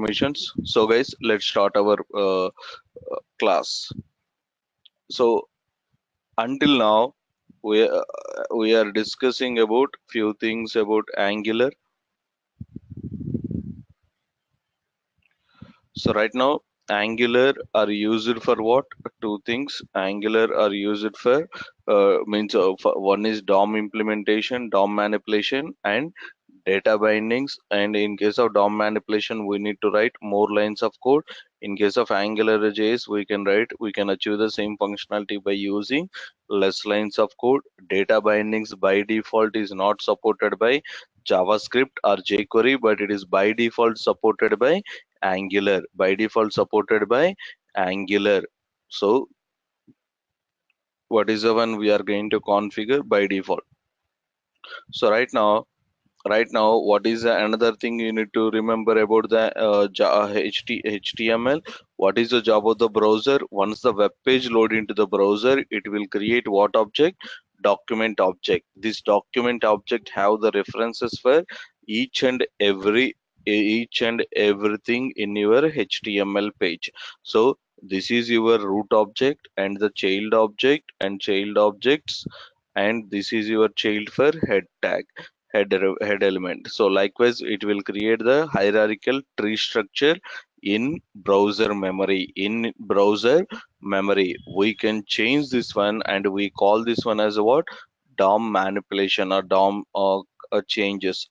permissions. So guys, let's start our class. So until now we are discussing about few things about Angular. So right now Angular are used for what? Two things. Angular are used for one is DOM implementation, DOM manipulation, and data bindings. And in case of DOM manipulation, we need to write more lines of code. In case of Angular.js, we can achieve the same functionality by using less lines of code. Data bindings by default is not supported by JavaScript or jQuery, but it is by default supported by Angular. By default supported by Angular. So what is the one we are going to configure by default? So right now what is another thing you need to remember about the HTML? What is the job of the browser? Once the web page load into the browser, it will create what object? Document object. This document object have the references for each and everything in your HTML page. So this is your root object and the child object and child objects, and this is your child for head tag, head element. So likewise it will create the hierarchical tree structure in browser memory. We can change this one and we call this one as what? DOM manipulation or DOM changes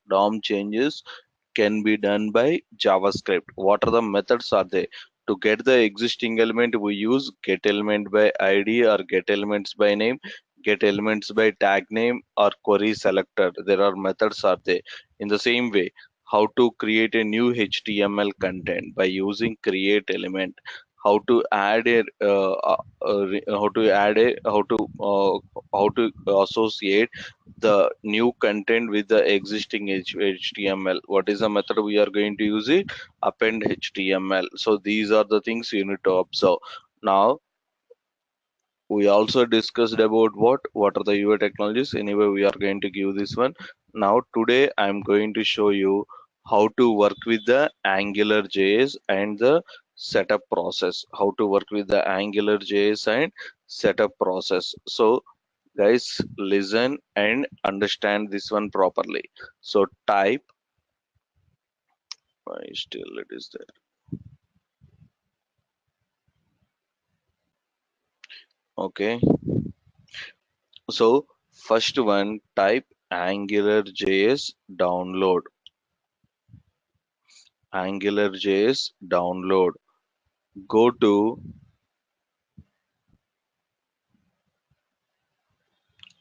can be done by JavaScript. What are the methods are they? To get the existing element, we use get element by ID or get elements by name, get elements by tag name or query selector. There are methods are there. In the same way, how to create a new HTML content by using create element. How to add a how to associate the new content with the existing HTML. What is the method we are going to use it? Append HTML. So these are the things you need to observe. Now we also discussed about what are the UI technologies. Anyway, we are going to give this one. Now today I'm going to show you how to work with the Angular.js and the setup process. How to work with the Angular.js and setup process. So guys, listen and understand this one properly. So type, why still it is there? Okay, so first one, type AngularJS download. AngularJS download. Go to,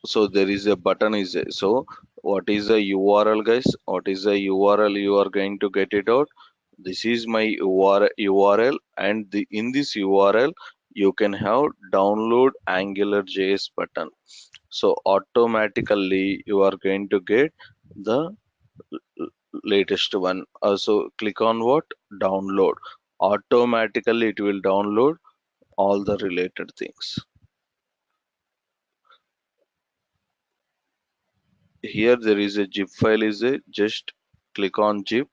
so there is a button is there. So what is the URL, guys? What is the URL? You are going to get it out. This is my URL, and in this URL you can have download AngularJS button. So automatically you are going to get the latest one. So click on what? Download. Automatically it will download all the related things. Here there is a zip file is a, just click on zip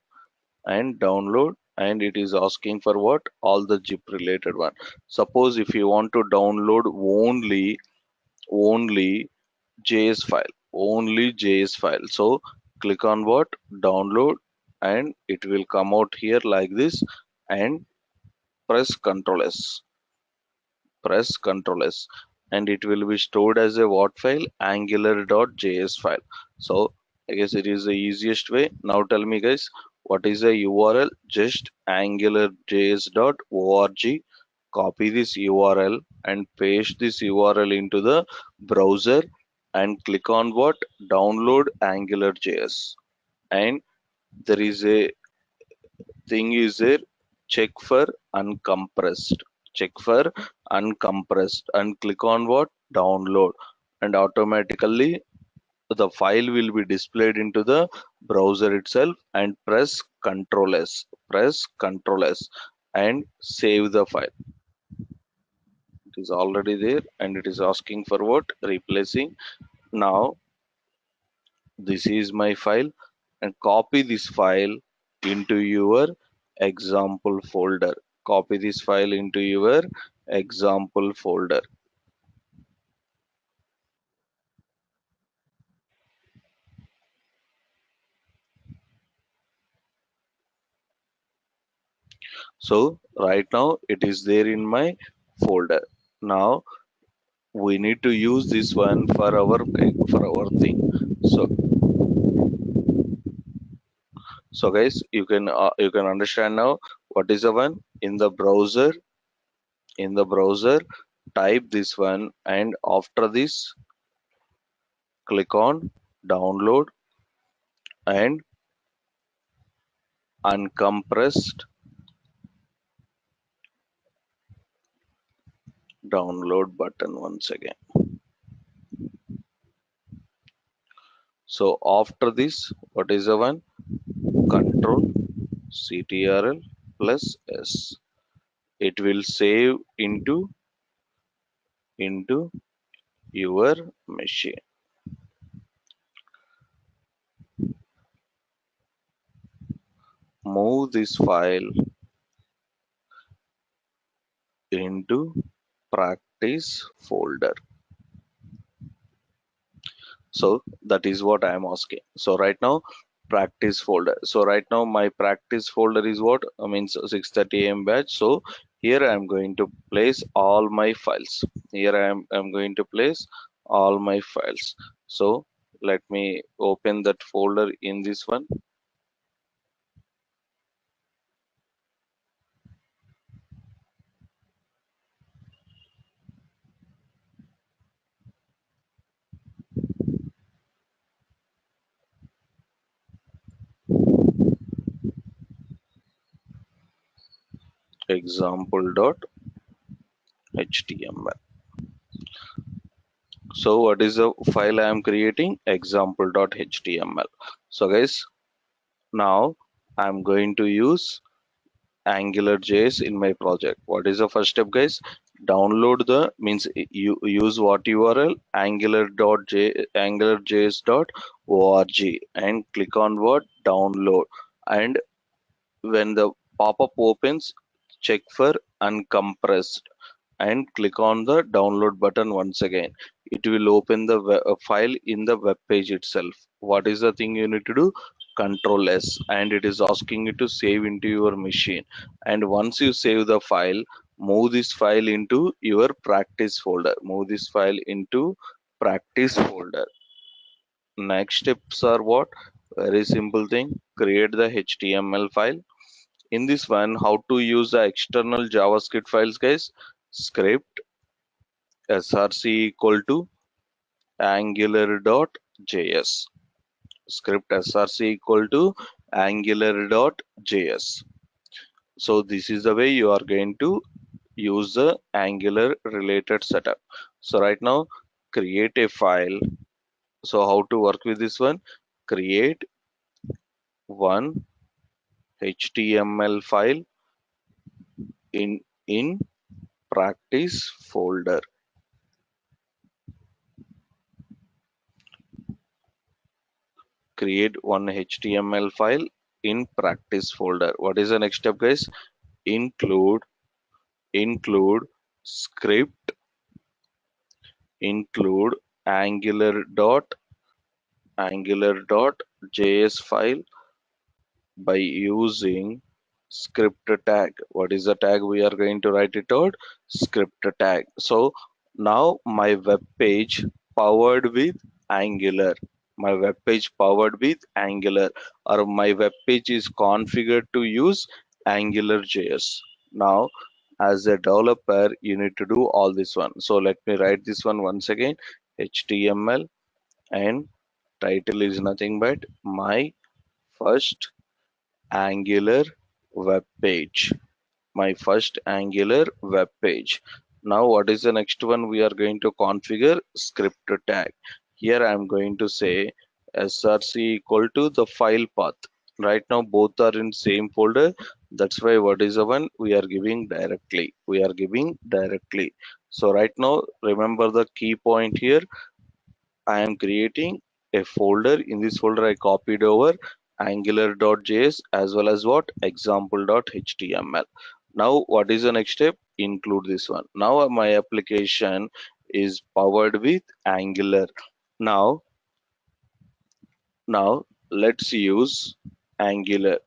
and download, and it is asking for what? All the zip related one. Suppose if you want to download only JS file, only JS file. So click on what? Download, and it will come out here like this, and press Ctrl S. Press Ctrl S, and it will be stored as a what file? Angular.js file. So I guess it is the easiest way. Now tell me guys, what is the URL? Just angularjs.org. Copy this URL and paste this URL into the browser and click on what? Download AngularJS. And there is a thing is there, check for uncompressed. Check for uncompressed and click on what? Download, and automatically the file will be displayed into the browser itself, and press Ctrl S. Press Ctrl S and save the file. It is already there and it is asking for what? Replacing. Now this is my file, and copy this file into your example folder. Copy this file into your example folder. So right now it is there in my folder. Now we need to use this one for our thing. So guys, you can understand now what is the one in the browser. In the browser, type this one, and after this, click on download and uncompressed download button once again. So after this, what is the one? Control Ctrl plus S. It will save into your machine. Move this file into practice folder. So that is what I am asking. So right now, practice folder. So right now my practice folder is what? I mean 6:30 a.m. batch. So here I am going to place all my files. Here I'm going to place all my files. So let me open that folder in this one. Example.html. So what is the file I am creating? Example.html. So guys, now I'm going to use Angularjs in my project. What is the first step, guys? Download the means you use what URL angularjs.org and click on what download. And when the pop-up opens, check for uncompressed and click on the download button once again. It will open the file in the web page itself. What is the thing you need to do? Control S, and it is asking you to save into your machine. And once you save the file, move this file into your practice folder. Move this file into practice folder. Next steps are what? Very simple thing. Create the HTML file. In this one, how to use the external JavaScript files, guys? Script src equal to angular.js. Script src equal to angular.js. So this is the way you are going to use the Angular related setup. So right now, create a file. So how to work with this one? Create one HTML file in practice folder. Create one HTML file in practice folder. What is the next step, guys? Include script, include angular.js file by using script tag. What is the tag we are going to write it out? Script tag. So now my web page powered with Angular. My web page powered with Angular, or my web page is configured to use Angular.js. Now, as a developer, you need to do all this one. So let me write this one once again. HTML, and title is nothing but my first Angular web page. My first Angular web page. Now what is the next one we are going to configure? Script tag. Here I am going to say src equal to the file path. Right now both are in same folder. That's why what is the one we are giving directly. We are giving directly. So right now remember the key point here. I am creating a folder. In this folder I copied over Angular.js as well as what example.html. Now what is the next step? Include this one. Now my application is powered with Angular. Now now let's use Angular.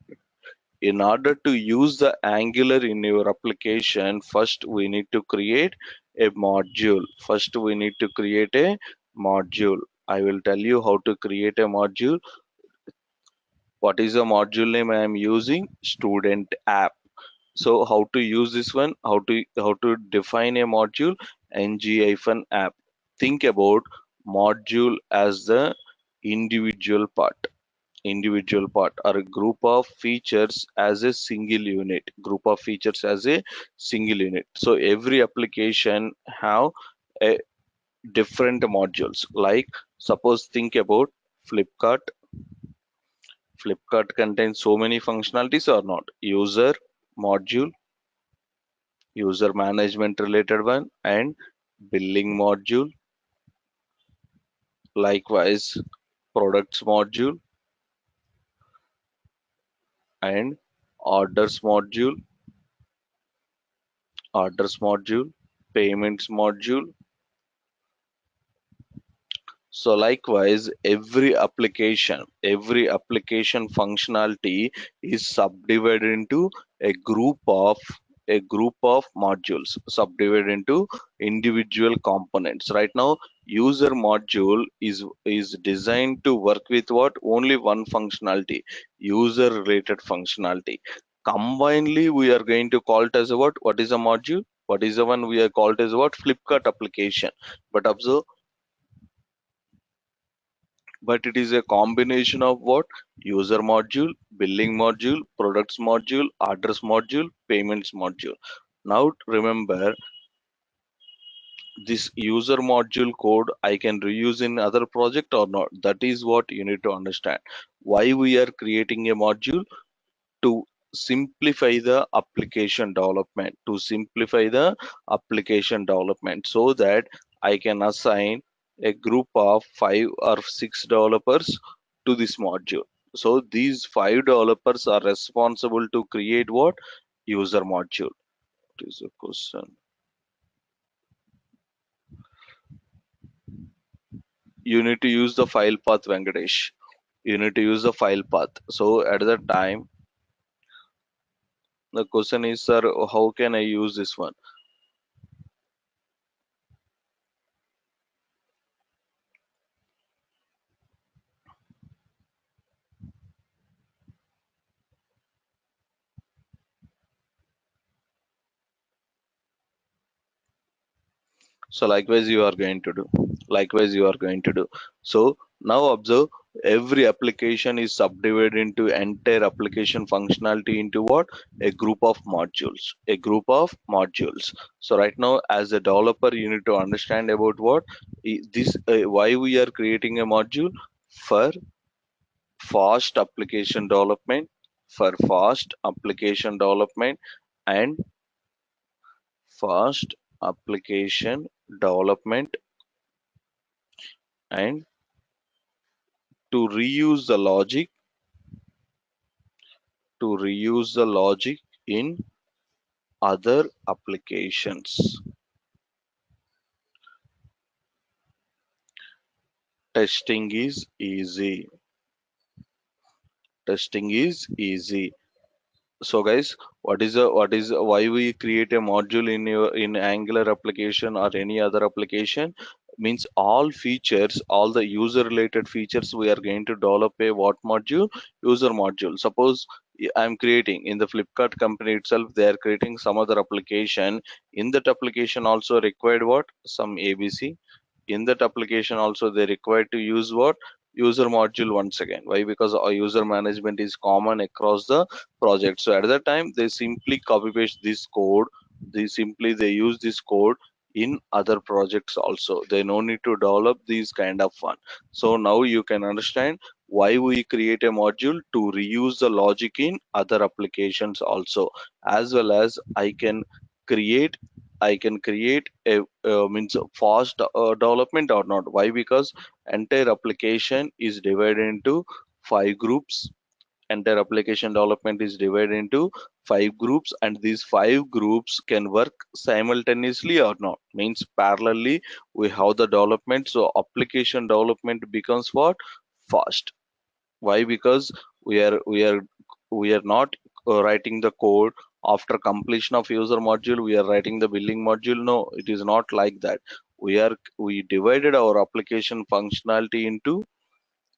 In order to use the Angular in your application, first we need to create a module. First we need to create a module. I will tell you how to create a module. What is the module name I am using? Student app. So how to use this one? How to define a module? ng-app. Think about module as the individual part. Individual part or a group of features as a single unit. Group of features as a single unit. So every application have a different modules. Like suppose think about Flipkart. Flipkart contains so many functionalities or not. User module, user management related one, and billing module. Likewise, products module and orders module, payments module. So likewise, every application functionality is subdivided into a group of modules, subdivided into individual components. Right now, user module is designed to work with what? Only one functionality, user related functionality. Combinedly, we are going to call it as a what? What is a module? What is the one we are called as what? Flipkart application. But observe, but it is a combination of what? User module, billing module, products module, orders module, payments module. Now remember, this user module code I can reuse in other project or not. That is what you need to understand. Why we are creating a module? To simplify the application development, so that I can assign a group of 5 or 6 developers to this module. So these 5 developers are responsible to create what? User module. What is the question? You need to use the file path, Venkatesh. You need to use the file path. So at that time, the question is, sir, how can I use this one? So likewise you are going to do. So now observe, every application is subdivided into entire application functionality into what? A group of modules. So right now, as a developer, you need to understand about what this why we are creating a module. For fast application development, and fast application development, and to reuse the logic in other applications. Testing is easy. Testing is easy. So guys, what is why we create a module in Angular application or any other application? Means all the user related features, we are going to develop a what module? User module. Suppose I'm creating in the Flipkart company itself, they are creating some other application. In that application also required what? Some ABC. In that application also they require to use what? User module once again. Why? Because our user management is common across the project. So at that time they simply copy paste this code. They use this code in other projects also. They no need to develop these kind of fun. So now you can understand why we create a module: to reuse the logic in other applications also. As well as create I can create a means fast development or not. Why? Because entire application is divided into 5 groups, entire application development is divided into 5 groups, and these 5 groups can work simultaneously or not. Means parallelly we have the development, so application development becomes what? Fast. Why? Because we are not writing the code after completion of user module. We are writing the billing module. No, it is not like that. We divided our application functionality into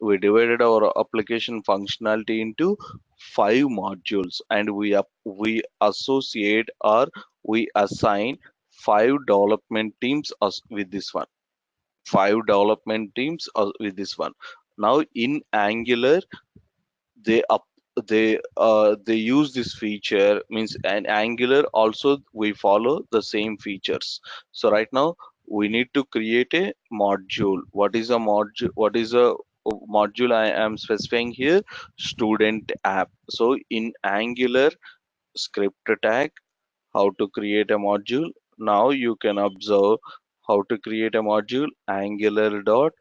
we divided our application functionality into 5 modules, and we associate or we assign 5 development teams with this one. 5 development teams with this one. Now in Angular, they up they use this feature. Means an Angular also we follow the same features. So right now we need to create a module. What is a module? What is a module I am specifying here? Student app. So in Angular script tag, how to create a module. Now you can observe how to create a module. Angular dot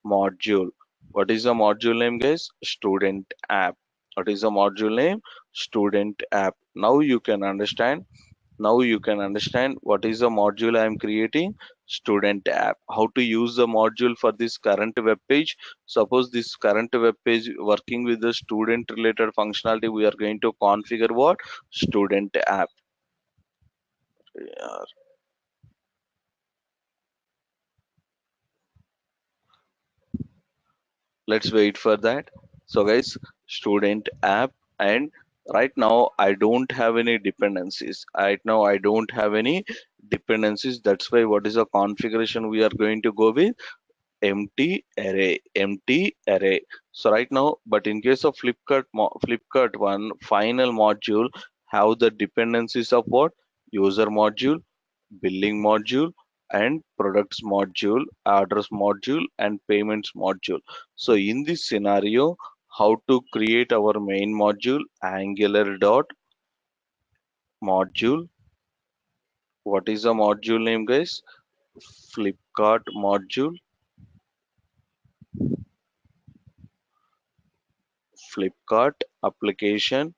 module. What is the module name, guys? Student app. What is the module name? Student app. Now you can understand what is the module I am creating. Student app. How to use the module for this current web page. Suppose this current web page working with the student related functionality, we are going to configure what? Student app. Yeah, let's wait for that. So guys, student app, and right now I don't have any dependencies. Right now I don't have any dependencies. That's why what is the configuration we are going to go with? Empty array. So right now, but in case of Flipkart one final module have the dependencies of what? User module, billing module, and products module, address module, and payments module. So in this scenario, how to create our main module? Angular dot module. What is the module name, guys? Flipkart module. Flipkart application,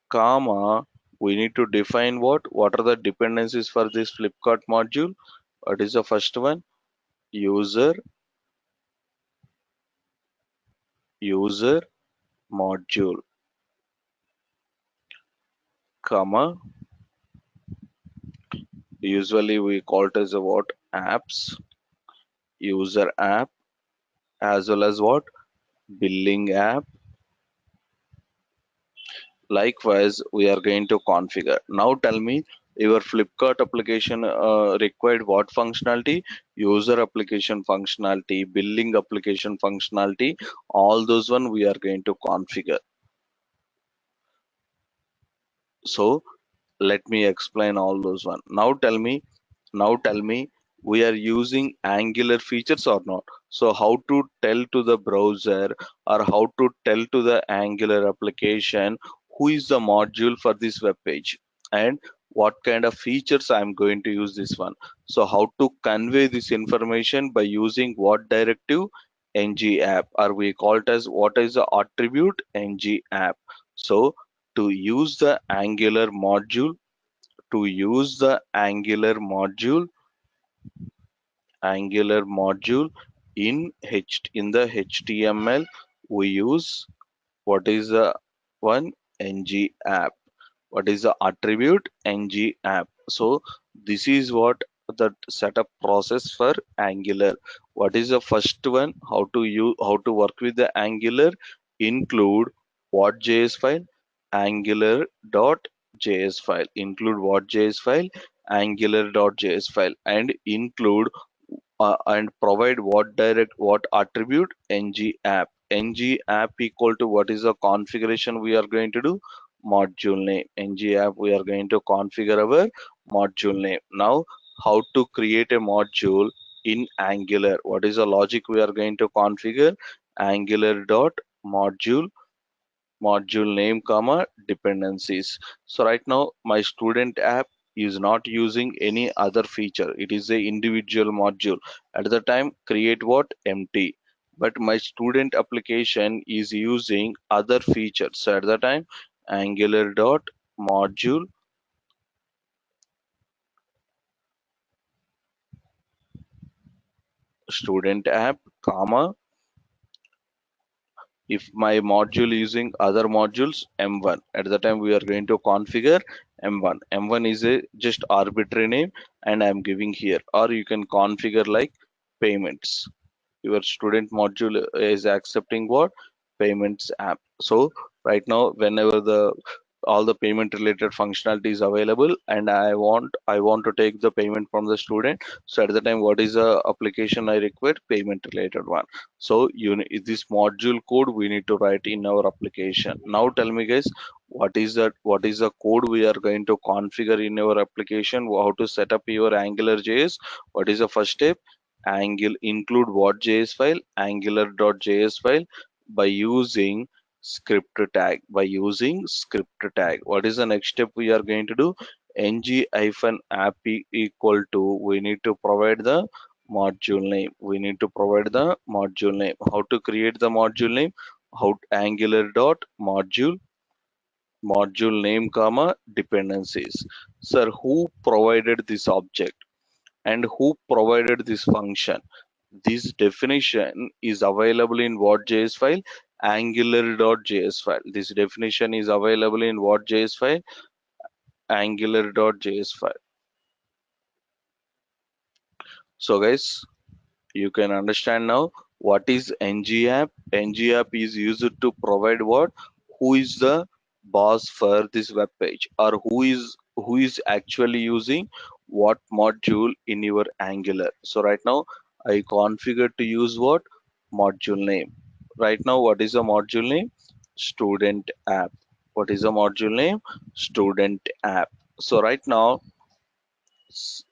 comma, we need to define what are the dependencies for this Flipkart module. What is the first one? User user module, comma, usually we call it as a what? Apps, user app, as well as what? Billing app. Likewise we are going to configure. Now tell me, your Flipkart application required what functionality? User application functionality, billing application functionality, all those one we are going to configure. So let me explain all those one. Now tell me, we are using Angular features or not? So how to tell to the browser, or how to tell to the Angular application who is the module for this web page, and what kind of features I am going to use this one. So how to convey this information by using what directive? Ng app, or we call it as what is the attribute? Ng app. So to use the Angular module, to use the Angular module in the HTML, we use what is the one? Ng app. What is the attribute? Ng app. So this is what the setup process for Angular. What is the first one? How to work with the Angular? Include what JS file? Angular.js file. Include what JS file? Angular.js file, and include and provide what attribute? Ng app. Ng app equal to what is the configuration we are going to do? Module name. Ng app, we are going to configure our module name. Now how to create a module in Angular? What is the logic we are going to configure? Angular dot module name, comma, dependencies. So right now my student app is not using any other feature. It is a individual module. At the time, create what? Empty. but my student application is using other features. So at the time, Angular dot module student app, comma, if my module using other modules, m1. At the time we are going to configure m1. M1 is a just arbitrary name and I'm giving here, or you can configure like payments. Your student module is accepting what? Payments app. So right now, whenever the all the payment related functionality is available and I want to take the payment from the student, so at the time what is the application I require? Payment related one. So this module code we need to write in our application. Now tell me guys, what is the code we are going to configure in our application? How to set up your AngularJS? What is the first step? Include what JS file? Angular.js file by using script tag. What is the next step we are going to do? ng-app equal to, we need to provide the module name. We need to provide the module name. How to create the module name? How Angular dot module name comma dependencies. Sir, who provided this object and who provided this function? This definition is available in what JS file? Angular.js file. This definition is available in what JS file? Angular.js file. So guys, you can understand now what is ng-app. Ng-app is used to provide what? Who is the boss for this web page, or who is actually using what module in your Angular. So right now I configured to use what? Module name. Right now what is the module name? Student app. What is the module name? Student app. So right now S-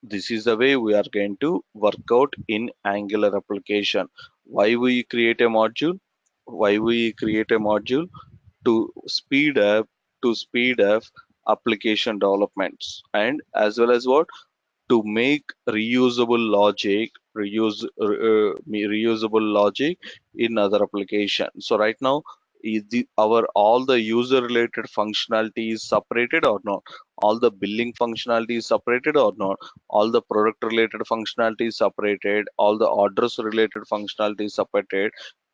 this is the way we are going to work out in Angular application. Why we create a module? Why we create a module? To speed up application developments, and as well as what? To make reusable logic in other applications. So right now, is our all the user related functionality is separated or not? All the billing functionality is separated or not? All the product related functionality is separated. All the orders related functionality is separated.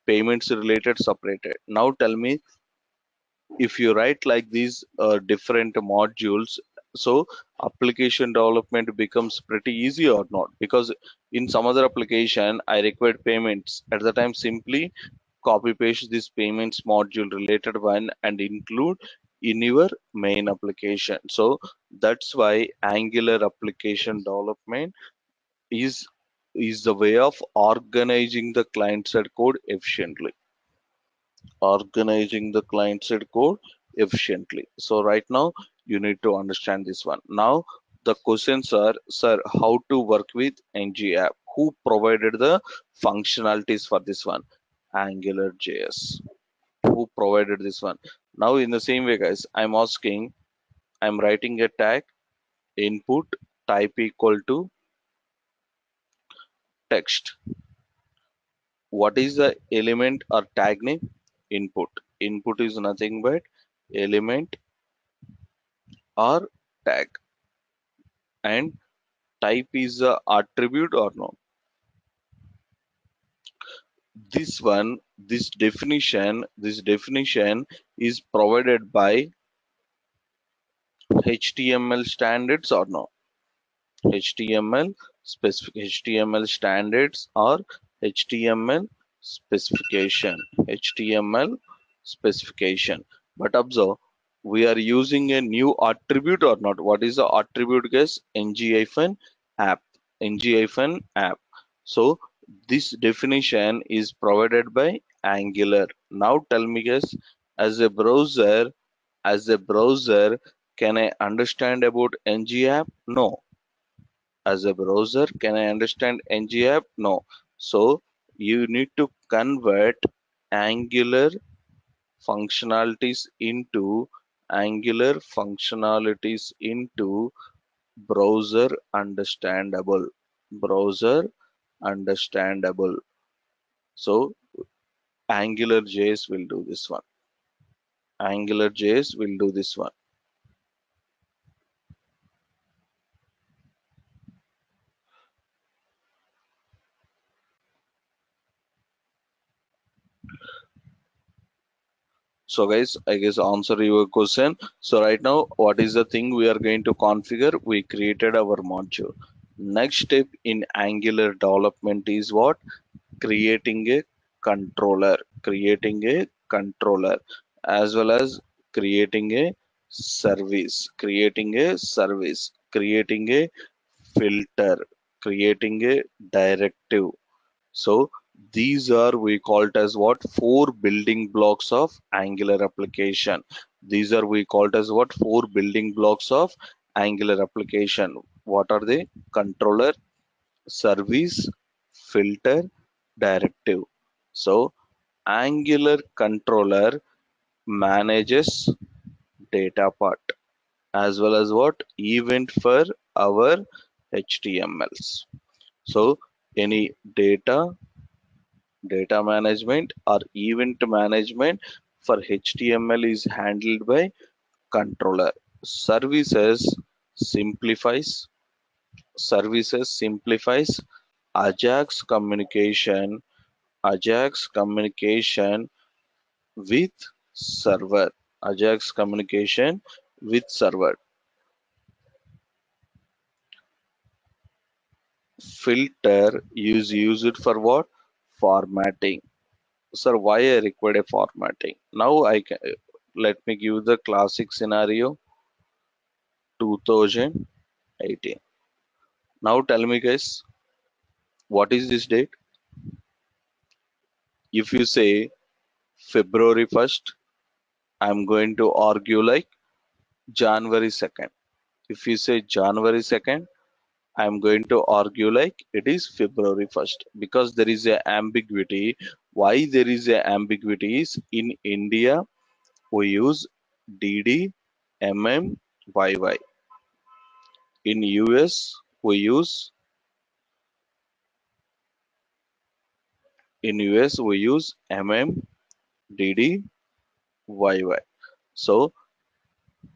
Payments related separated. Now tell me, if you write like these different modules, so application development becomes pretty easy or not? Because in some other application I required payments. At the time, simply copy paste this payments module related one and include in your main application. So that's why Angular application development is is the way of organizing the client side code efficiently. Organizing the client side code efficiently. So right now you need to understand this one. Now the questions are, sir, how to work with ng app? Who provided the functionalities for this one? AngularJS. Who provided this one? Now in the same way guys, I'm asking, I'm writing a tag input type equal to text. What is the element or tag name? Input. Input is nothing but element or tag, and type is a attribute or no? This definition is provided by HTML standards or no? HTML HTML standards or HTML specification. HTML specification. But observe, we are using a new attribute or not? What is the attribute guys? ng-app. ng-app. So this definition is provided by Angular. Now tell me guys, as a browser, can I understand about ng-app? No. As a browser, can I understand ng-app? No. So you need to convert Angular functionalities into browser understandable. Browser understandable. So AngularJs will do this one. AngularJs will do this one. So guys, I guess answer your question. So right now, what is the thing we are going to configure? We created our module. Next step in Angular development is what? Creating a controller. Creating a controller, as well as creating a service. Creating a service. Creating a filter. Creating a directive. So these are, we call it as what, four building blocks of Angular application. These are, we call it as what, four building blocks of Angular application. What are they? Controller, service, filter, directive. So Angular controller manages data part, as well as what, event for our HTMLs. So any data management or event management for HTML is handled by controller. Services simplifies services simplifies Ajax communication, Ajax communication with server, Ajax communication with server. Filter is used for what? Formatting. Sir, why I required a formatting? Now I can, let me give the classic scenario 2018. Now tell me guys, what is this date? If you say February 1st, I'm going to argue like January 2nd. If you say January 2nd, I'm going to argue like it is February 1st, because there is a ambiguity. Why there is a ambiguity is, in India we use DD, MM, YY. In US we use MM, DD, YY. So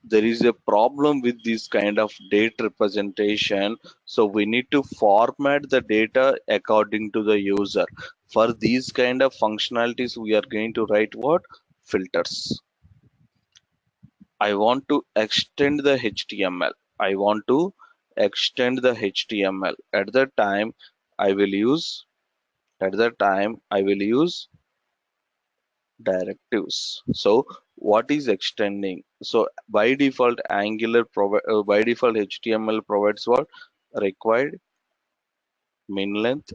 there is a problem with this kind of date representation. So we need to format the data according to the user. For these kind of functionalities, we are going to write what? Filters. I want to extend the HTML. I want to extend the HTML. At that time I will use directives. So what is extending? So by default by default HTML provides what? Required min length,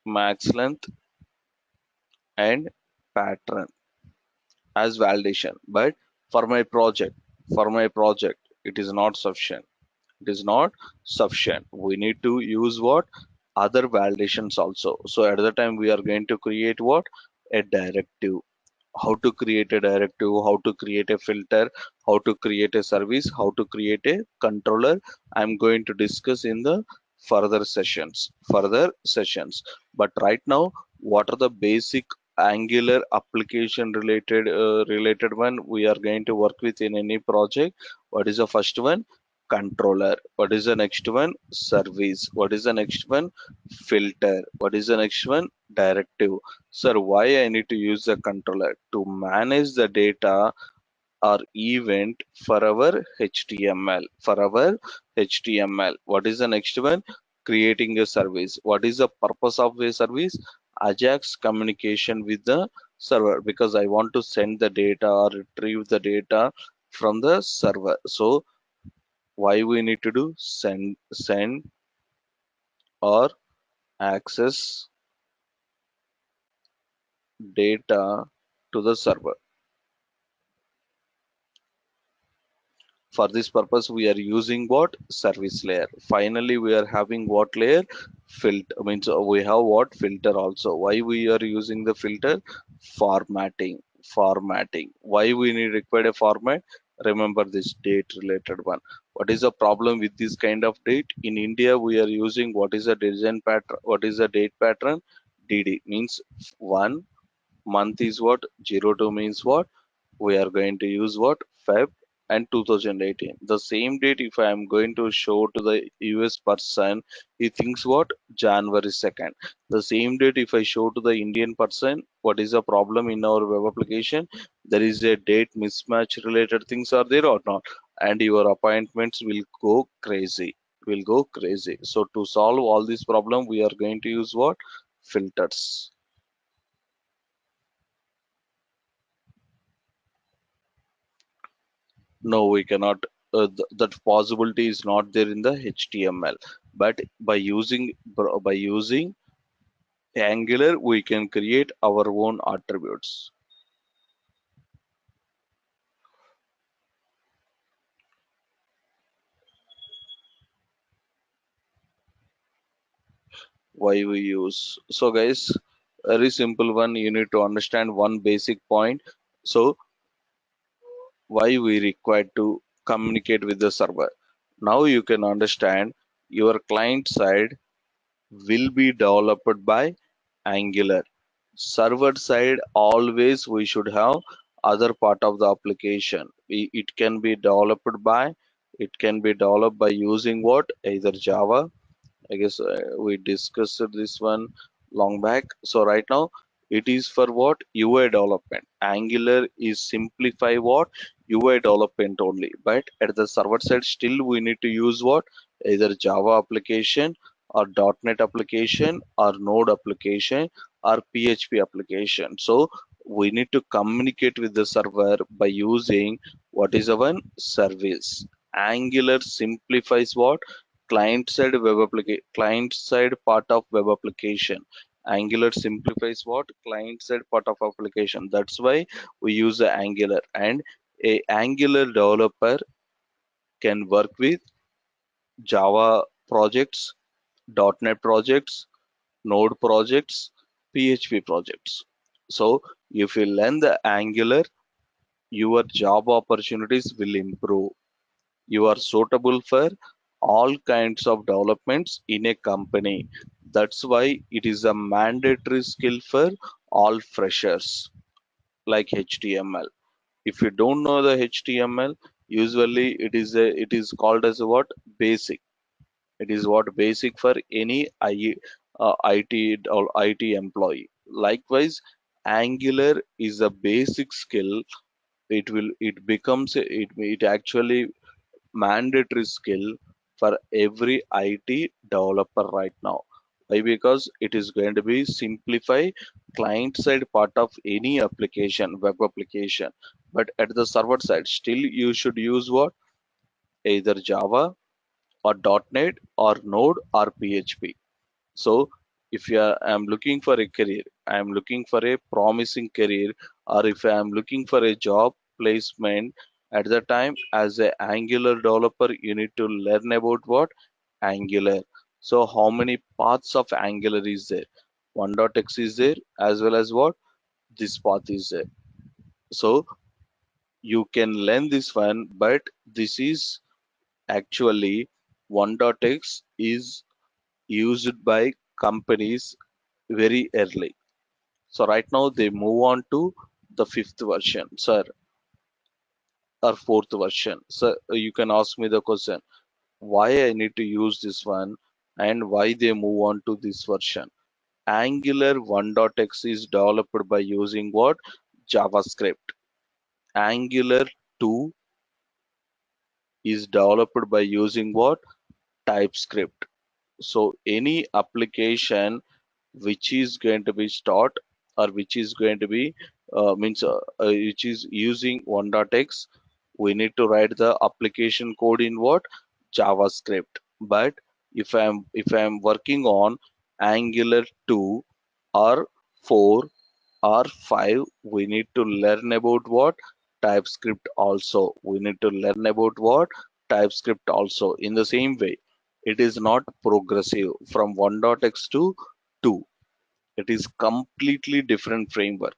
max length, and pattern as validation. But for my project, it is not sufficient. It is not sufficient. We need to use what? Other validations also. So at the time we are going to create what? A directive. How to create a directive, how to create a filter, how to create a service, how to create a controller. I'm going to discuss in the further sessions. But right now, what are the basic Angular application related one we are going to work with in any project? What is the first one? Controller. What is the next one? Service. What is the next one? Filter. What is the next one? Directive. Sir, why I need to use the controller? To manage the data or event for our HTML. For our HTML. What is the next one? Creating a service. What is the purpose of a service? Ajax communication with the server, because I want to send the data or retrieve the data from the server. So why we need to do send or access data to the server? For this purpose we are using what? Service layer. Finally we are having what layer? Filter. Means we have what? Filter also. Why we are using the filter? Formatting. Why we need required a format? Remember this date related one. What is the problem with this kind of date? In India we are using, what is the design pattern? What is the date pattern? DD means 1 month is what, 02 means what, we are going to use what, Feb and 2018. The same date if I am going to show to the US person, he thinks what, January 2nd. The same date if I show to the Indian person, what is the problem in our web application? There is a date mismatch related things are there or not, and your appointments will go crazy. Will go crazy. So to solve all this problem, we are going to use what, filters. No, we cannot. That possibility is not there in the HTML. But by using Angular, we can create our own attributes. Why we use? So, guys, very simple one. You need to understand one basic point. So, why we require to communicate with the server? Now you can understand your client side will be developed by Angular. Server side always we should have other part of the application. It can be developed by, it can be developed by using what, either Java. I guess we discussed this one long back. So right now it is for what, UI development. Angular is simplify what, UI development only. But at the server side still we need to use what, either Java application or .NET application or Node application or PHP application. So we need to communicate with the server by using what is our service. Angular simplifies what, client side part of web application. Angular simplifies what, client side part of application. That's why we use the Angular, and a Angular developer can work with Java projects, .NET projects, Node projects, PHP projects. So if you learn the Angular, your job opportunities will improve. You are suitable for all kinds of developments in a company. That's why it is a mandatory skill for all freshers, like HTML. If you don't know the HTML, usually it is called as what, basic. It is what, basic for any IT or IT employee. Likewise, Angular is a basic skill. It actually mandatory skill for every IT developer right now. Why? Because it is going to be simplify client side part of any application, web application. But at the server side, still you should use what? Either Java or .NET or Node or PHP. So if I'm looking for a career, I'm looking for a promising career, or if I'm looking for a job placement, at the time as a Angular developer, you need to learn about what? Angular. So how many paths of Angular is there? 1.x is there, as well as what? This path is there. So you can learn this one, but this is actually 1.x is used by companies very early. So right now they move on to the fifth version, sir, or fourth version. So you can ask me the question, why I need to use this one and why they move on to this version. Angular 1.x is developed by using what? JavaScript. Angular 2 is developed by using what? TypeScript. So any application which is going to be start, or which is going to be which is using 1.x, we need to write the application code in what? JavaScript. But if I'm working on Angular 2 or 4 or 5, we need to learn about what? TypeScript also. We need to learn about what? TypeScript also. In the same way, it is not progressive from 1.x to 2. It is completely different framework.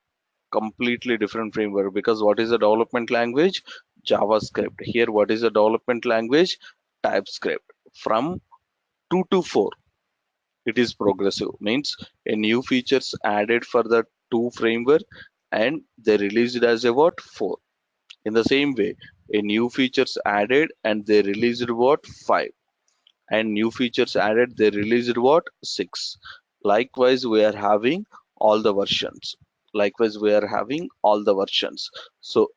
Completely different framework, because what is the development language? JavaScript. Here, what is the development language? TypeScript. From 2 to 4, It is progressive, means a new features added for the 2 framework and they released as a what 4. In the same way, a new features added and they released what 5, and new features added they released what 6. Likewise we are having all the versions. Likewise we are having all the versions. So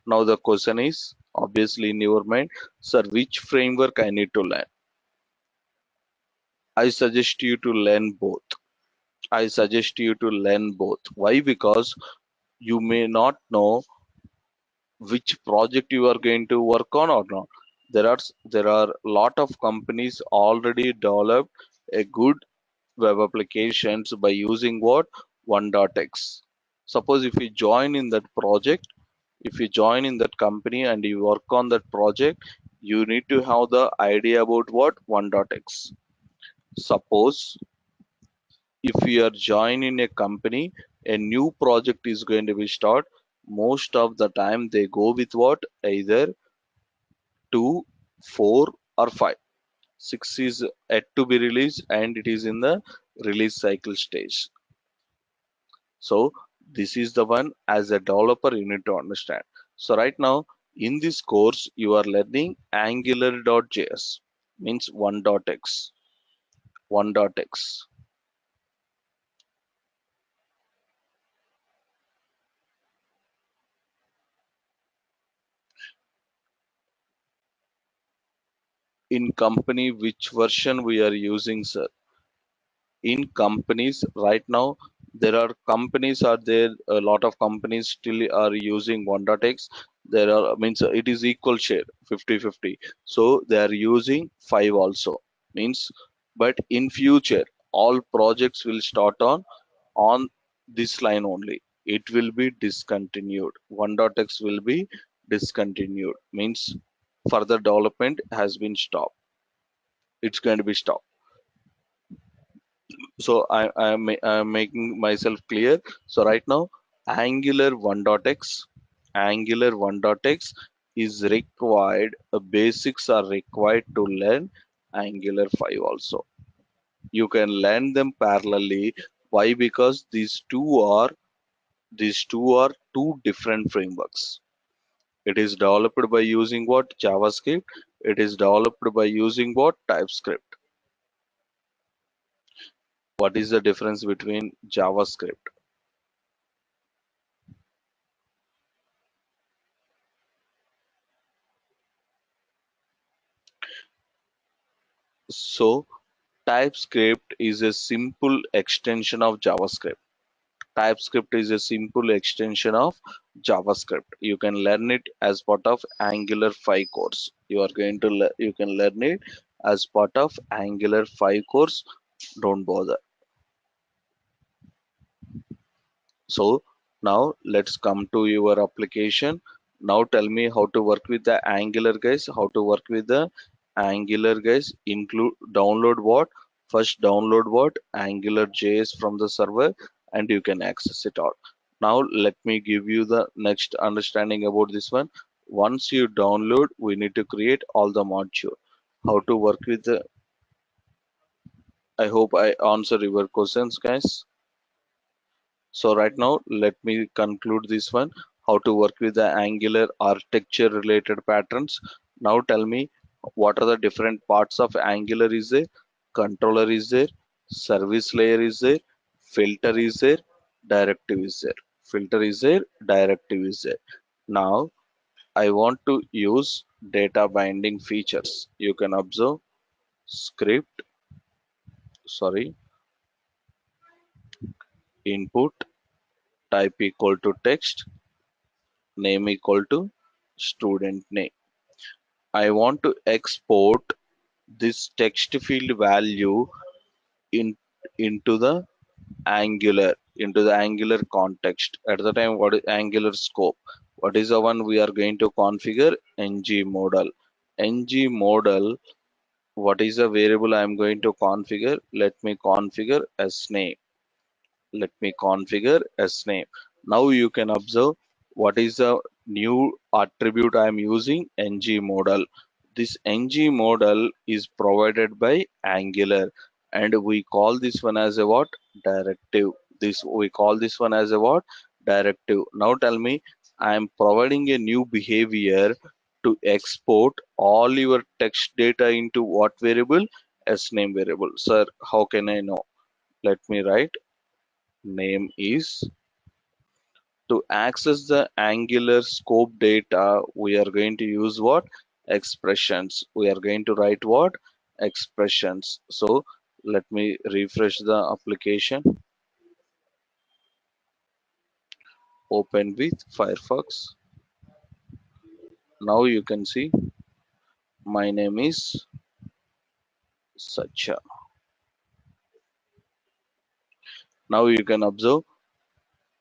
now the question is obviously in your mind, sir, which framework I need to learn? I suggest you to learn both. I suggest you to learn both. Why? Because you may not know which project you are going to work on or not. There are lot of companies already developed a good web applications by using what 1.x. Suppose if you join in that project, if you join in that company and you work on that project, you need to have the idea about what 1.x. Suppose if you are joining a company, a new project is going to be start. Most of the time they go with what either 2, 4 or 5. 6 is yet to be released and it is in the release cycle stage. So this is the one as a developer you need to understand. So right now in this course you are learning Angular.js, means 1.x. 1.x. In company which version we are using, sir? In companies right now there are companies are there, a lot of companies still are using 1.x. There are, means it is equal share 50-50, so they are using 5 also, means. But in future all projects will start on this line only. It will be discontinued. 1.x will be discontinued, means further development has been stopped. It's going to be stopped. So I'm making myself clear. So right now, Angular 1.x, Angular 1.x is required. Basics are required to learn Angular 5 also. You can learn them parallelly. Why? Because these two are two different frameworks. It is developed by using what JavaScript. It is developed by using what TypeScript. What is the difference between JavaScript? So TypeScript is a simple extension of JavaScript. TypeScript is a simple extension of JavaScript. You can learn it as part of Angular 5 course. You can learn it as part of Angular 5 course. Don't bother. So now let's come to your application. Now tell me how to work with the Angular guys. How to work with the Angular guys. Include download what? First download what? Angular.js from the server and you can access it all. Now let me give you the next understanding about this one. Once you download, we need to create all the module. How to work with the, I hope I answer your questions guys. So right now, let me conclude this one, how to work with the Angular architecture related patterns. Now tell me what are the different parts of Angular is there? Controller is there, service layer is there, filter is there, directive is there. Filter is there, directive is there. Now I want to use data binding features. You can observe script, sorry, input, type equal to text, name equal to student name. I want to export this text field value in into the Angular context. At the time, what is Angular scope? What is the one we are going to configure? Ng modal. Ng modal. What is the variable I am going to configure? Let me configure as name. Let me configure as name. Now you can observe what is the new attribute I am using, ng modal. This ng modal is provided by Angular. and we call this one as a what? Directive. This we call this one as a what? Directive. Now tell me, I am providing a new behavior to export all your text data into what variable? S name variable. Sir, how can I know? Let me write. Name is, to access the Angular scope data, we are going to use what? Expressions. We are going to write what? Expressions. So let me refresh the application. Open with Firefox. Now you can see my name is Sacha. Now you can observe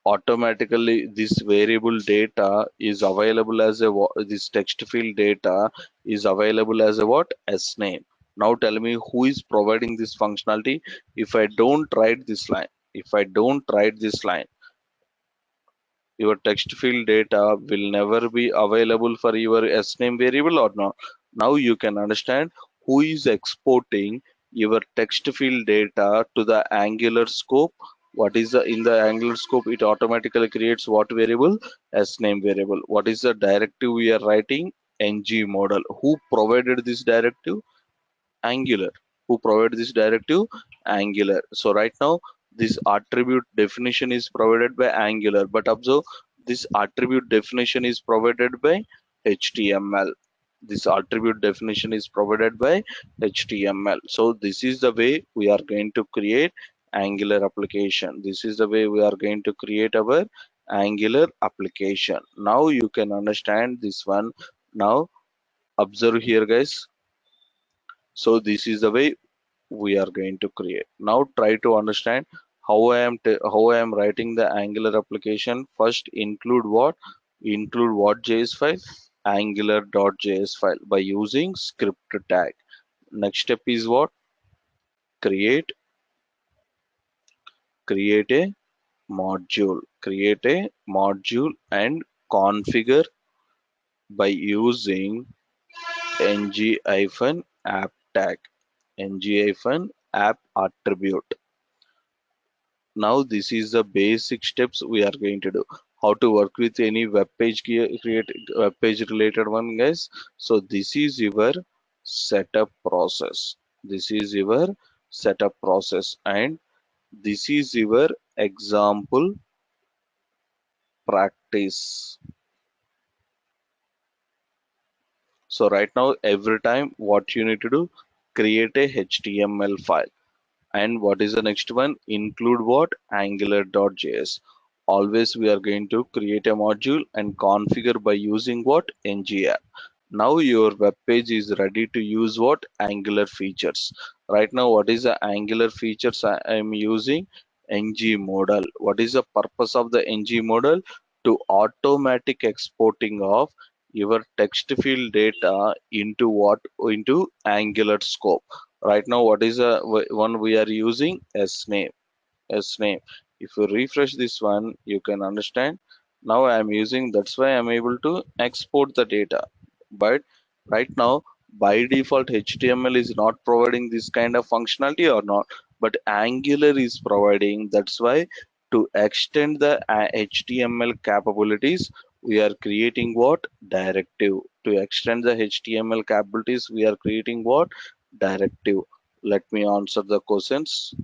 automatically this variable data is available as a this text field data is available as a what? S name. Now tell me, who is providing this functionality? If I don't write this line, if I don't write this line, your text field data will never be available for your sname variable or not. Now you can understand who is exporting your text field data to the Angular scope. What is the in the Angular scope? It automatically creates what variable? Sname variable. What is the directive we are writing? Ng model. Who provided this directive? Angular. Who provided this directive? Angular. So right now this attribute definition is provided by Angular, but observe this attribute definition is provided by HTML. This attribute definition is provided by HTML. So this is the way we are going to create Angular application. This is the way we are going to create our Angular application. Now you can understand this one. Now observe here, guys. So this is the way we are going to create. Now try to understand how I am writing the Angular application. First include what? Include what JS file? Angular.js file by using script tag. Next step is what? Create create a module. Create a module and configure by using ng-app tag. ng-app attribute. Now this is the basic steps we are going to do. How to work with any web page, create web page related one, guys. So this is your setup process. This is your setup process, and this is your example practice. So right now, every time what you need to do, create a HTML file. And what is the next one? Include what? Angular.js. Always we are going to create a module and configure by using what? ng-app. Now your web page is ready to use what? Angular features. Right now, what is the Angular features I am using? Ng modal. What is the purpose of the ng modal? To automatic exporting of your text field data into what? Into Angular scope. Right now, what is the one we are using? Sname. Sname. If you refresh this one, you can understand. Now I am using, that's why I am able to export the data. But right now, by default, HTML is not providing this kind of functionality or not, but Angular is providing. That's why to extend the HTML capabilities, we are creating what? Directive. To extend the HTML capabilities, we are creating what? Directive. Let me answer the questions.